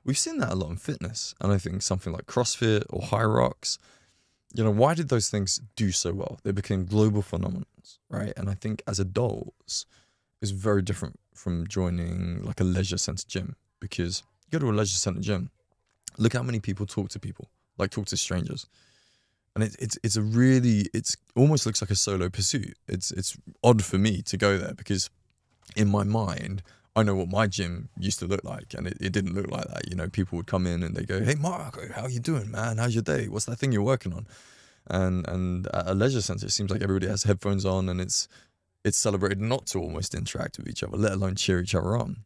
we've seen that a lot in fitness. And I think something like CrossFit or HYROX, you know, why did those things do so well? They became global phenomena, right? And I think as adults, it's very different from joining like a leisure center gym, because you go to a leisure center gym, look how many people talk to people, like talk to strangers. And it's almost looks like a solo pursuit. It's odd for me to go there, because in my mind, I know what my gym used to look like, and it didn't look like that. You know, people would come in and they go, "Hey, Marco, how you doing, man? How's your day? What's that thing you're working on?" And at a leisure center, it seems like everybody has headphones on, and it's celebrated not to almost interact with each other, let alone cheer each other on.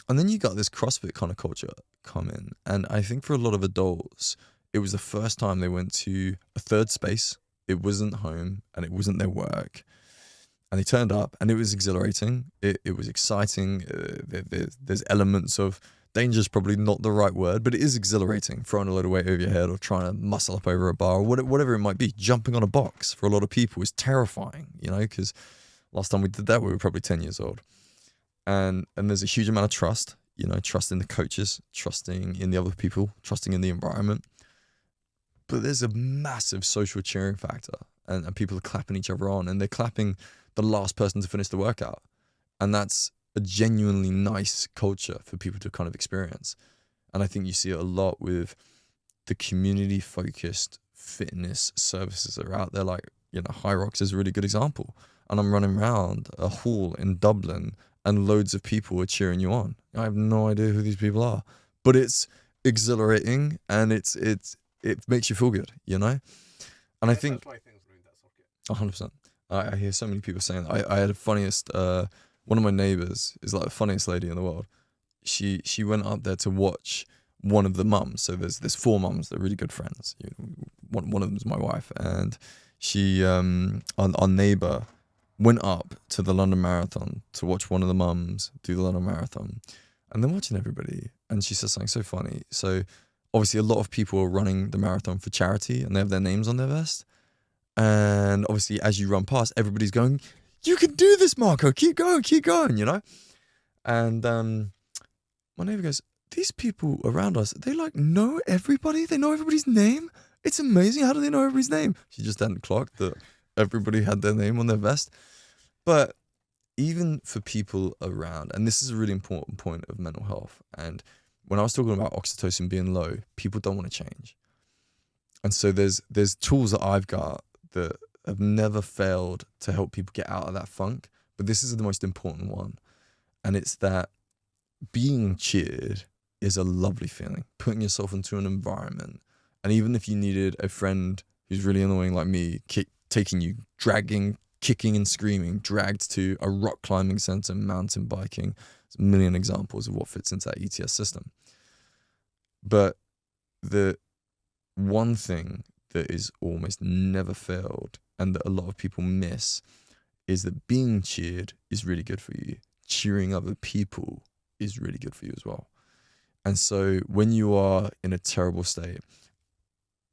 And then you got this CrossFit kind of culture come in, and I think for a lot of adults, it was the first time they went to a third space. It wasn't home, and it wasn't their work. And they turned up, and it was exhilarating. It was exciting. There's elements of danger is probably not the right word, but it is exhilarating. Throwing a load of weight over your head, or trying to muscle up over a bar, or whatever it might be. Jumping on a box for a lot of people is terrifying, you know, because last time we did that, we were probably 10 years old. And there's a huge amount of trust, you know, trust in the coaches, trusting in the other people, trusting in the environment. But there's a massive social cheering factor, and people are clapping each other on, and they're clapping the last person to finish the workout. And that's a genuinely nice culture for people to kind of experience. And I think you see it a lot with the community-focused fitness services that are out there. Like, you know, HYROX is a really good example. And I'm running around a hall in Dublin, and loads of people are cheering you on. I have no idea who these people are, but it's exhilarating, and it makes you feel good, you know? And I think 100%. I hear so many people saying that. I had the funniest, one of my neighbors is like the funniest lady in the world. She went up there to watch one of the mums. So there's 4 mums that are really good friends. One of them is my wife, and she, our neighbor, went up to the London Marathon to watch one of the mums do the London Marathon, and then watching everybody. And she said something so funny. So obviously a lot of people are running the marathon for charity, and they have their names on their vest. And obviously as you run past, everybody's going, "You can do this, Marco, keep going, you know?" And my neighbor goes, "These people around us, they like know everybody. They know everybody's name. It's amazing. How do they know everybody's name?" She just hadn't clocked that everybody had their name on their vest. But even for people around, and this is a really important point of mental health, and when I was talking about oxytocin being low, people don't want to change. And so there's tools that I've got that have never failed to help people get out of that funk. But this is the most important one. And it's that being cheered is a lovely feeling. Putting yourself into an environment. And even if you needed a friend who's really annoying like me, taking you, dragging, kicking and screaming, dragged to a rock climbing center, mountain biking. There's a million examples of what fits into that ETS system. But the one thing that is almost never failed, and that a lot of people miss, is that being cheered is really good for you. Cheering other people is really good for you as well. And so when you are in a terrible state,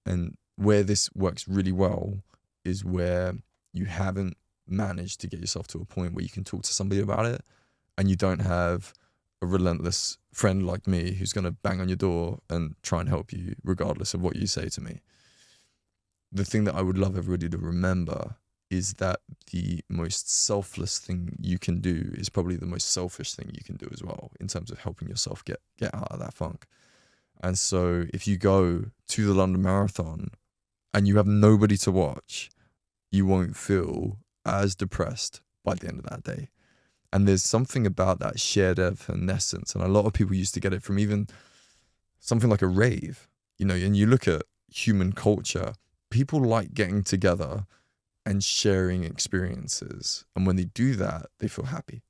and where this works really well is where you haven't managed to get yourself to a point where you can talk to somebody about it, and you don't have a relentless friend like me who's going to bang on your door and try and help you regardless of what you say to me. The thing that I would love everybody to remember is that the most selfless thing you can do is probably the most selfish thing you can do as well, in terms of helping yourself get out of that funk. And so if you go to the London Marathon and you have nobody to watch, you won't feel as depressed by the end of that day. And there's something about that shared evanescence. And a lot of people used to get it from even something like a rave, you know, and you look at human culture, people like getting together and sharing experiences. And when they do that, they feel happy.